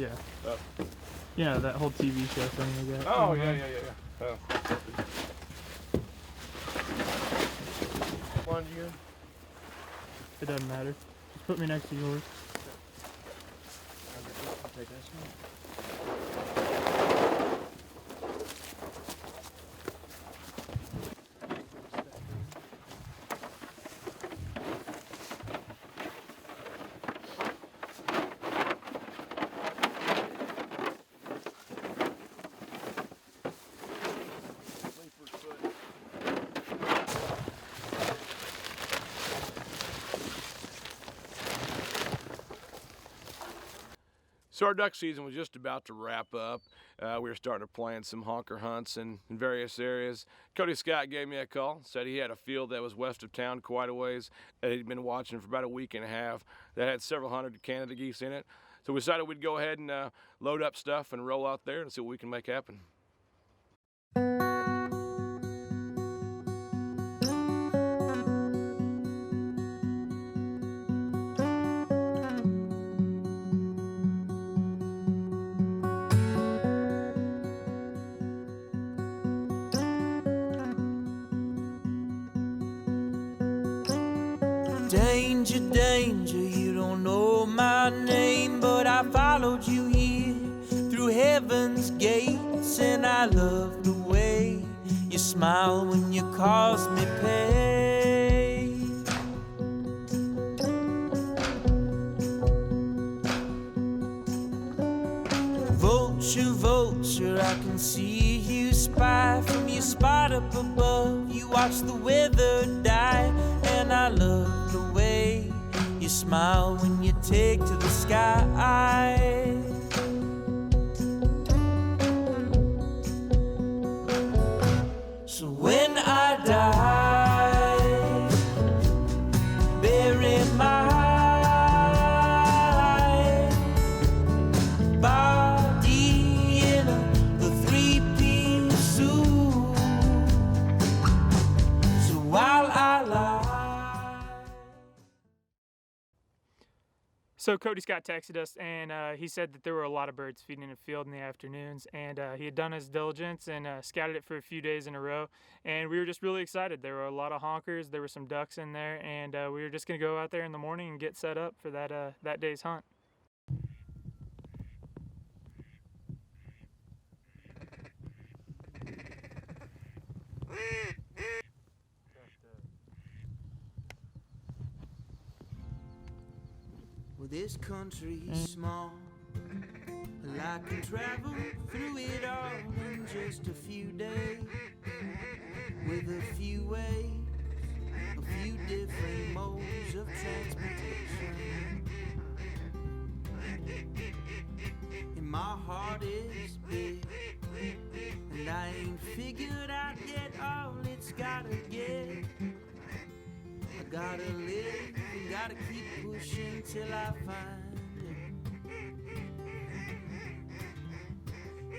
Yeah. Oh. Yeah, that whole TV show thing they got. Oh, yeah. Oh. One to you? It doesn't matter. Just put me next to yours. I'll take this one. So our duck season was just about to wrap up. We were starting to plan some honker hunts in various areas. Cody Scott gave me a call, said he had a field that was west of town quite a ways that he'd been watching for about a week and a half that had several hundred Canada geese in it. So we decided we'd go ahead and load up stuff and roll out there and see what we can make happen. Danger, danger, you don't know my name, but I followed you here through heaven's gates, and I love the way you smile when you cause me pain. Vulture, vulture, I can see you spy from your spot up above. You watch the weather die, and I love the way you smile when you take to the sky. So when I die, bury my body in the three-piece suit. So while I lie. So Cody Scott texted us, and he said that there were a lot of birds feeding in the field in the afternoons, and he had done his diligence and scouted it for a few days in a row, and we were just really excited. There were a lot of honkers, there were some ducks in there, and we were just going to go out there in the morning and get set up for that day's hunt. Well, this country's small, well, I can travel through it all in just a few days, with a few ways, a few different modes of transportation. And my heart is big, and I ain't figured out yet all it's gotta get. I gotta live and gotta keep pushing till I find it.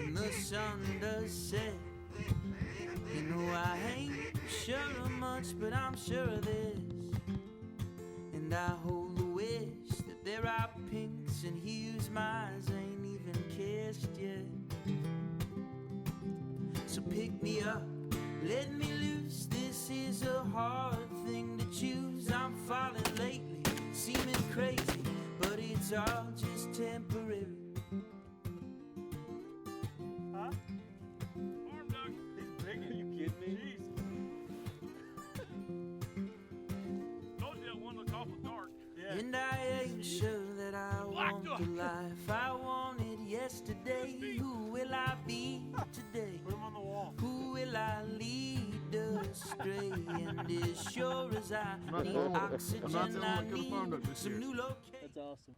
And the sun does set. You know I ain't sure of much, but I'm sure of this. And I hold the wish that there are pinks and hues my eyes ain't even kissed yet. So pick me up, let me loose. This is a hard thing to choose. I'm falling lately, seeming crazy, but it's all just temporary. Huh? Arm duck. He's big. Are you kidding me? Jesus. Told you that one looked awful dark. Yeah. And I ain't sure that I want the life I wanted yesterday. Who will I be today? Put him on the wall. Who will I lead astray? And as sure as I need oxygen, I need some new location. That's awesome.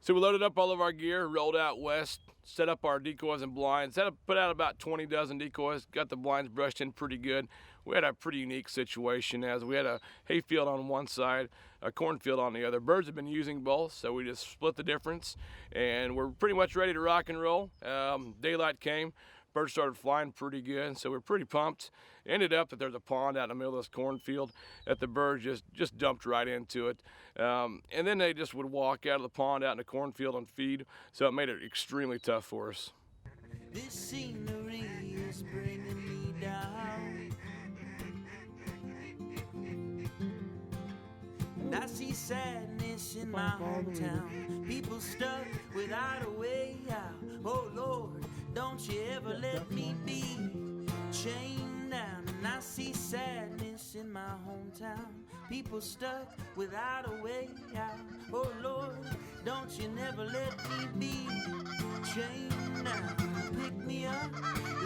So we loaded up all of our gear, rolled out west, set up our decoys and blinds, put out about 20 dozen decoys, got the blinds brushed in pretty good. We had a pretty unique situation as we had a hay field on one side, a cornfield on the other. Birds have been using both, so we just split the difference, and we're pretty much ready to rock and roll. Daylight came, birds started flying pretty good, so we're pretty pumped. Ended up that there's a pond out in the middle of this cornfield that the birds just dumped right into it. And then they just would walk out of the pond out in the cornfield and feed, so it made it extremely tough for us. This scenery is bringing me down, and I see sadness in my hometown. People stuck without a way out. Oh Lord, don't you ever let me be chained down. And I see sadness in my hometown. People stuck without a way out. Oh Lord, don't you never let me be chained down. Pick me up,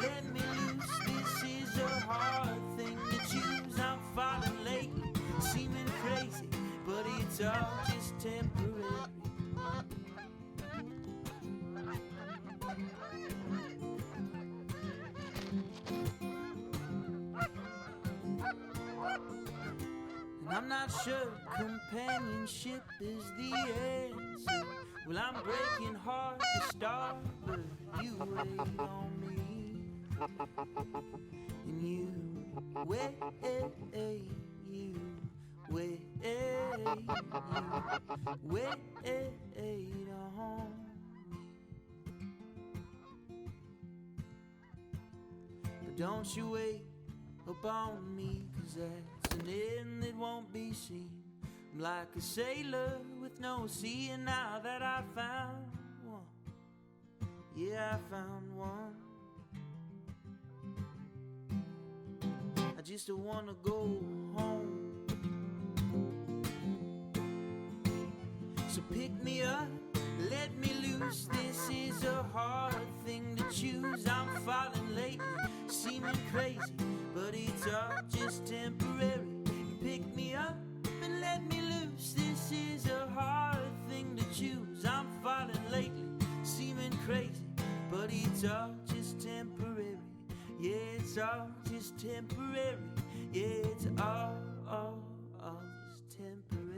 let me loose. This is a hard thing to choose. I'm falling late, seeming crazy, but it's all just temporary. And I'm not sure companionship is the answer. Well, I'm breaking hard to start, but you wait on me. And you wait, you wait, wait on me. But don't you wait upon me, 'cause that's an end that won't be seen. I'm like a sailor with no sea, and now that I found one, yeah, I found one. I just wanna go home. So pick me up, let me loose. This is a hard thing to choose. I'm falling late, seeming crazy, but it's all just temporary. Pick me up and let me loose. This is a hard thing to choose. I'm falling lately, seeming crazy, but it's all just temporary. Yeah, it's all just temporary. Yeah, it's all just temporary.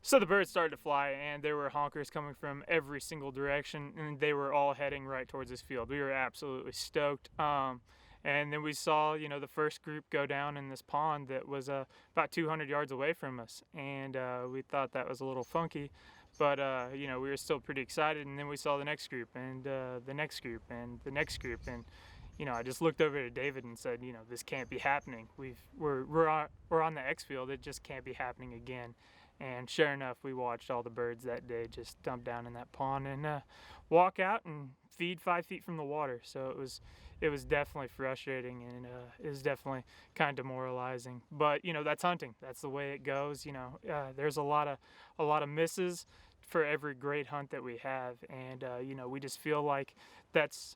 So the birds started to fly, and there were honkers coming from every single direction, and they were all heading right towards this field. We were absolutely stoked. And then we saw, the first group go down in this pond that was about 200 yards away from us, and we thought that was a little funky, but we were still pretty excited. And then we saw the next group, and the next group, and the next group, and I just looked over to David and said, this can't be happening. We're on the X field. It just can't be happening again. And sure enough, we watched all the birds that day just dump down in that pond and walk out and feed 5 feet from the water. So it was definitely frustrating, and it was definitely kind of demoralizing. But that's hunting. That's the way it goes. There's a lot of misses for every great hunt that we have, and we just feel like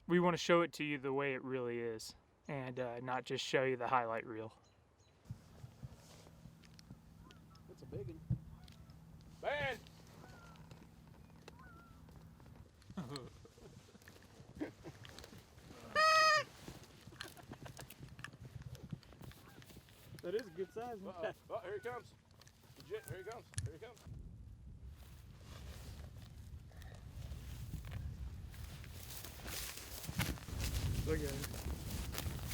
we want to show it to you the way it really is, and not just show you the highlight reel. That's a big one. Man! That is a good size one. Oh, here he comes. Legit, here he comes. Here he comes. Look at it.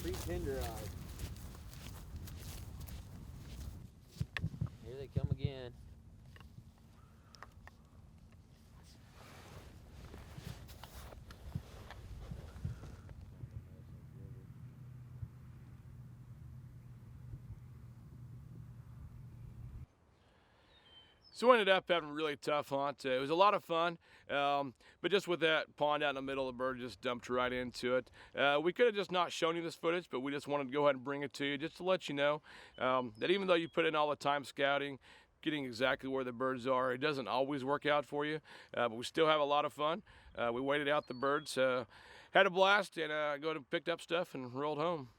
Pretty tender-eyed. Here they come again. So we ended up having a really tough hunt. It was a lot of fun, but just with that pond out in the middle, the bird just dumped right into it. We could have just not shown you this footage, but we just wanted to go ahead and bring it to you just to let you know that even though you put in all the time scouting, getting exactly where the birds are, it doesn't always work out for you, but we still have a lot of fun. We waited out the birds, had a blast, and go and picked up stuff and rolled home.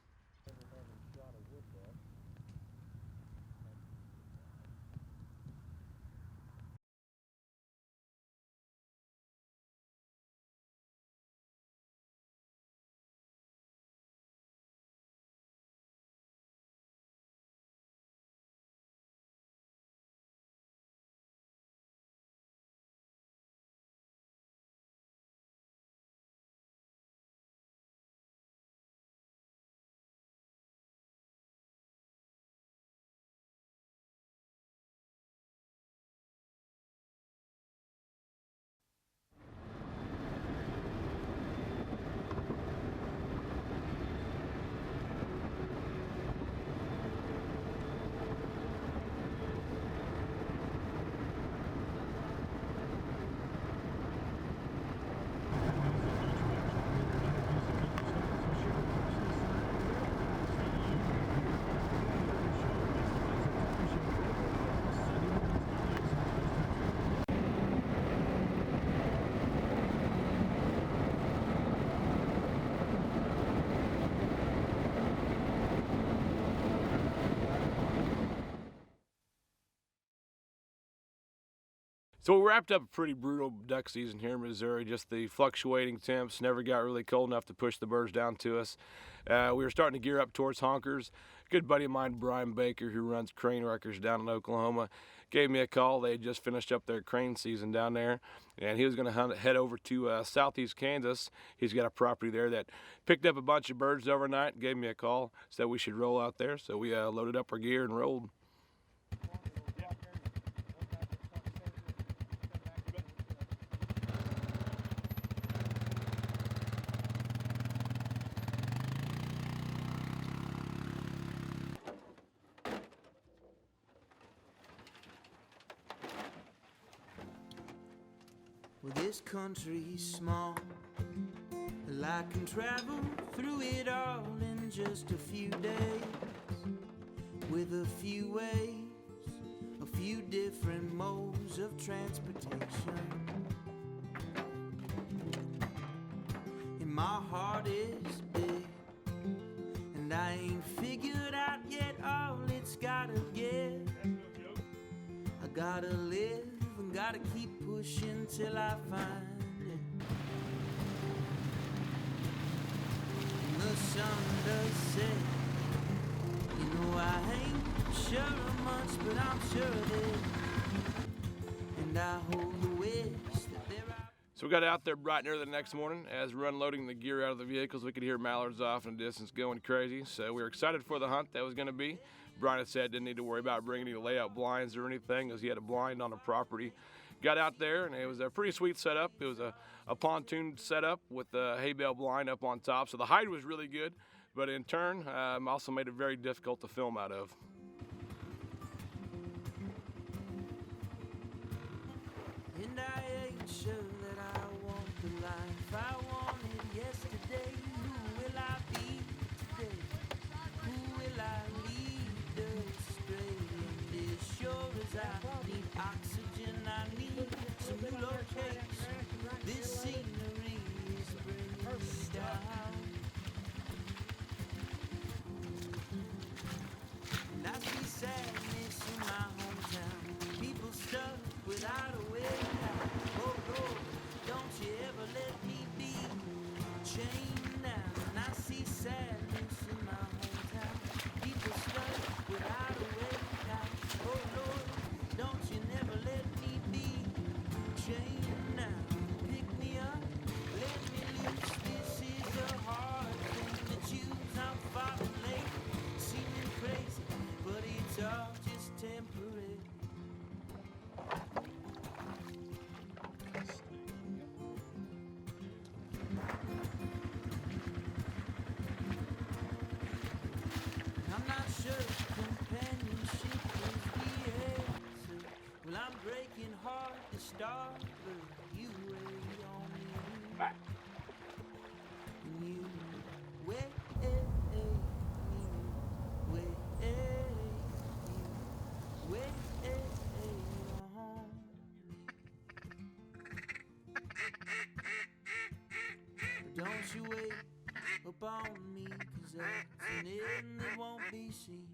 So we wrapped up a pretty brutal duck season here in Missouri. Just the fluctuating temps never got really cold enough to push the birds down to us. We were starting to gear up towards honkers. A good buddy of mine, Brian Baker, who runs crane wreckers down in Oklahoma, gave me a call. They had just finished up their crane season down there, and he was going to head over to southeast Kansas. He's got a property there that picked up a bunch of birds overnight and gave me a call, said we should roll out there. So we loaded up our gear and rolled. Well, this country's small, and I can travel through it all in just a few days, with a few ways, a few different modes of transportation. And my heart is big, and I ain't figured out yet all it's gotta give. I gotta live and gotta keep pushing till I find it. And the sun does set. You know I ain't sure of much, but I'm sure of it. And I hold the wish that there are. So we got out there bright and early the next morning. As we were unloading the gear out of the vehicles, we could hear mallards off in the distance going crazy. So we were excited for the hunt that was going to be. Brian had said didn't need to worry about bringing any layout blinds or anything, because he had a blind on the property. Got out there, and it was a pretty sweet setup. It was a pontoon setup with a hay bale blind up on top. So the height was really good, but in turn, also made it very difficult to film out of. And I ain't sure that I want the life I wanted yesterday. Who will I be today? Who will I lead astray? And as sure as I need oxygen, I need some new location. This scenery is bringing me down. And I see sadness in my hometown. People stuck without a way out. Oh Lord, don't you ever let me be chained down. And I see sadness in my hometown. People stuck without a way out. Oh Lord, don't you never let me be chained down. Pick me up, let me loose. This is a hard thing to choose. I'm falling late, seeming crazy, but it's all just temporary. I'm not sure companionship is the answer. Well, I'm breaking hard to start, but you wait on me. And you wait, on. But don't you wait upon me, 'cause that's an end that won't be seen.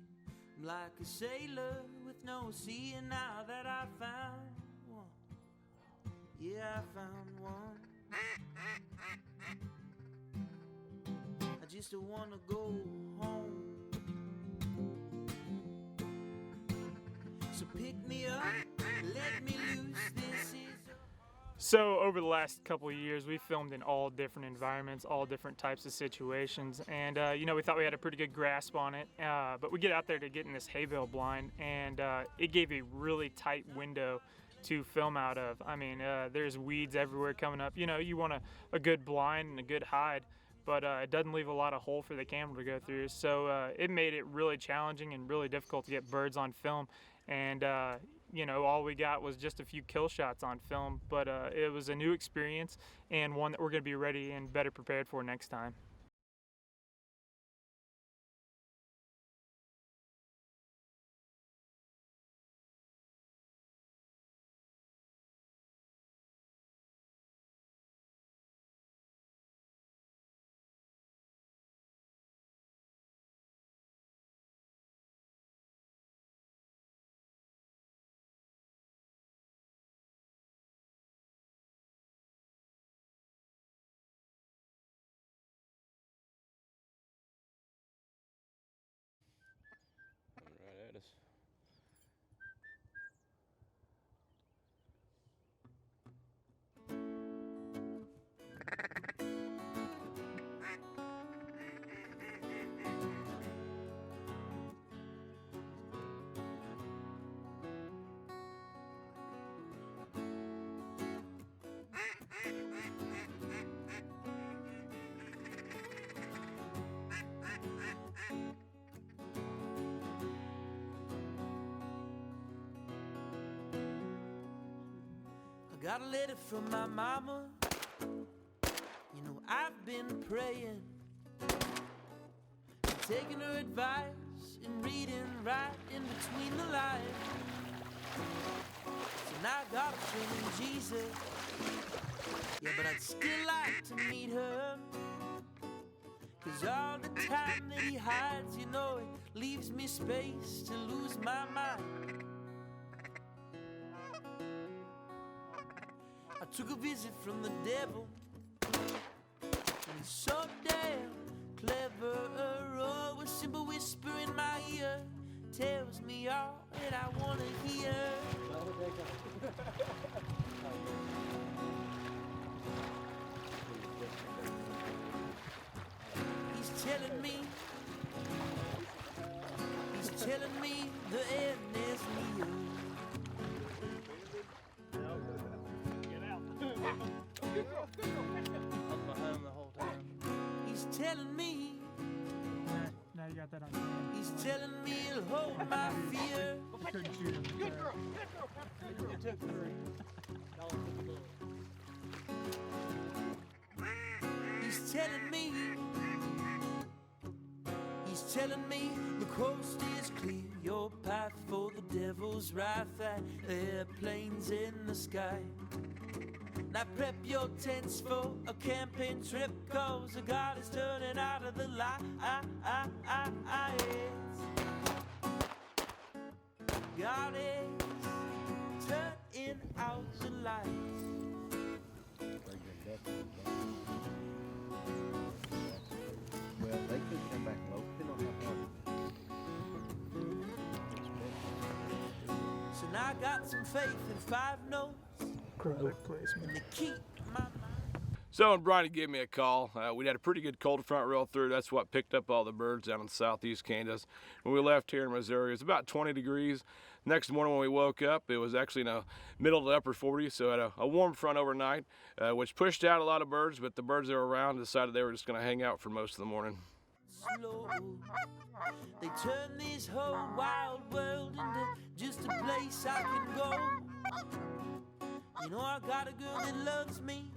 I'm like a sailor with no sea, and now that I found one, yeah, I found one. I just wanna go home. So pick me up, let me loose. This is So over the last couple of years, we filmed in all different environments, all different types of situations, and we thought we had a pretty good grasp on it. But we get out there to get in this hay bale blind, and it gave a really tight window to film out of. I mean, there's weeds everywhere coming up. You know, you want a good blind and a good hide, but it doesn't leave a lot of hole for the camera to go through. So it made it really challenging and really difficult to get birds on film. And all we got was just a few kill shots on film, but it was a new experience and one that we're going to be ready and better prepared for next time. got a letter from my mama. You know, I've been praying, taking her advice and reading right in between the lines. So now I got a friend in Jesus. Yeah, but I'd still like to meet her. 'Cause all the time that he hides, you know, it leaves me space to lose my mind. I took a visit from the devil, and he's so damn clever. Oh, a simple whisper in my ear tells me all that I want to hear. He's telling me the end is near. He's telling me. Now you got that on camera. He's telling me he'll hold my fear. You couldn't shoot him. Good girl. You took 3. He's telling me the coast is clear. Your path for the devil's wrath, that airplanes in the sky. Now prep your tents for a camping trip, 'cause the God is turning out of the lights. God is turning out the lights. Well, they could come back low, depending on how hard. So now I got some faith in 5 notes Product placement. to keep my mind. So when Bronny gave me a call, we had a pretty good cold front roll through. That's what picked up all the birds down in southeast Kansas. When we left here in Missouri, it was about 20 degrees. Next morning when we woke up, it was actually in the middle to upper 40s, so had a warm front overnight, which pushed out a lot of birds, but the birds that were around decided they were just going to hang out for most of the morning. Slow. They turn this whole wild world into just a place I can go. You know, I got a girl that loves me.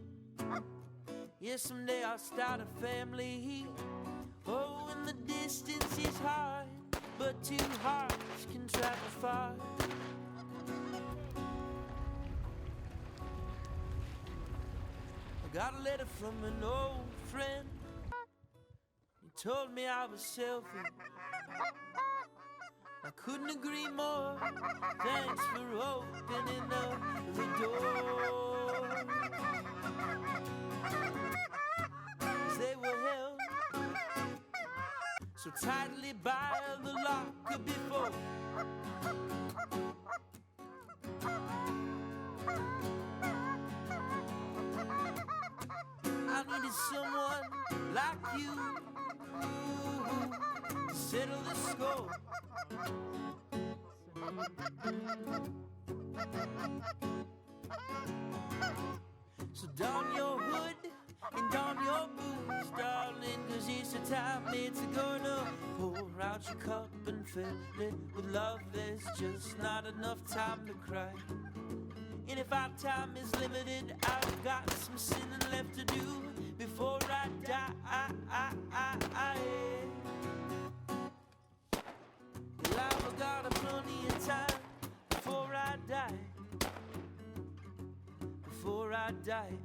Yeah, someday I'll start a family. Oh, and the distance is hard, but 2 hearts can travel far. I got a letter from an old friend. He told me I was selfish. I couldn't agree more. Thanks for opening up the door. 'Cause they were held so tightly by the locker before. I needed someone like you to settle the score. So don your hood and don your boots, darling, 'cause it's the time it's gonna pour out your cup and fill it with love. There's just not enough time to cry. And if our time is limited, I've got some sinning left to do before I die. Well, I've got plenty of time before I die. Before I die.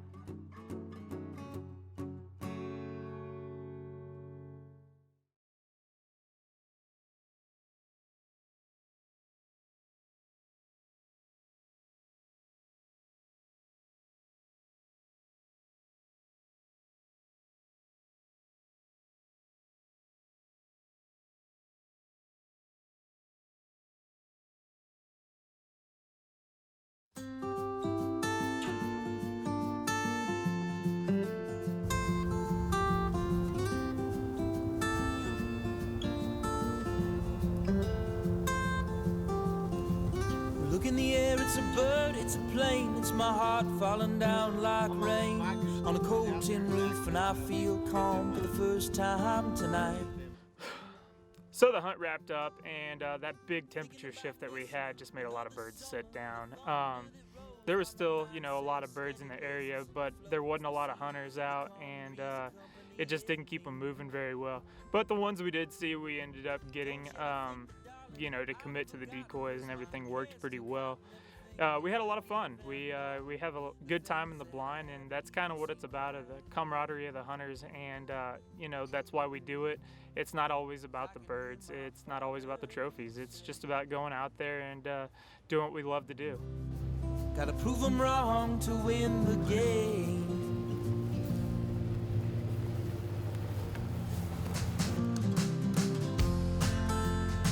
Look in the air, it's a bird, it's a plane, it's my heart falling down like rain on a cold tin roof, and I feel calm for the first time tonight. So the hunt wrapped up, and that big temperature shift that we had just made a lot of birds sit down. there was still, you know, a lot of birds in the area, but there wasn't a lot of hunters out, and it just didn't keep them moving very well. But the ones we did see, we ended up getting, you know, to commit to the decoys, and everything worked pretty well. We had a lot of fun. We have a good time in the blind, and that's kind of what it's about, the camaraderie of the hunters, and you know, that's why we do it. It's not always about the birds. It's not always about the trophies. It's just about going out there and doing what we love to do. Gotta prove them wrong to win the game.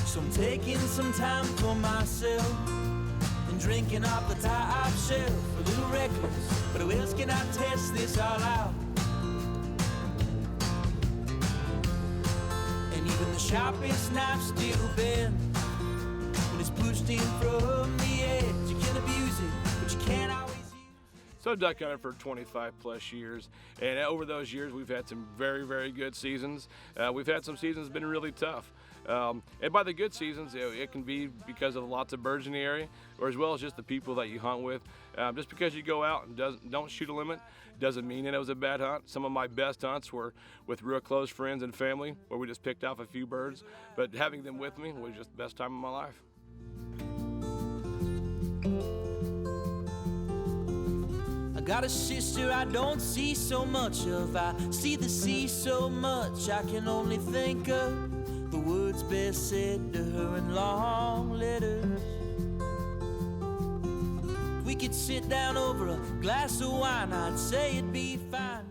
So I'm taking some time for myself and drinking off the top shelf. A little reckless, but who else can I test this all out? And even the sharpest knife still bends when it's pushed in from the edge. You can abuse it, but you can't always use it. So duck hunting for 25 plus years, and over those years we've had some very, very good seasons. We've had some seasons that have been really tough. And by the good seasons, it can be because of lots of birds in the area, or as well as just the people that you hunt with. Just because you go out and don't shoot a limit doesn't mean that it was a bad hunt. Some of my best hunts were with real close friends and family, where we just picked off a few birds, but having them with me was just the best time of my life. I got a sister I don't see so much of. I see the sea so much I can only think of the words best said to her in long letters. We could sit down over a glass of wine, I'd say it'd be fine.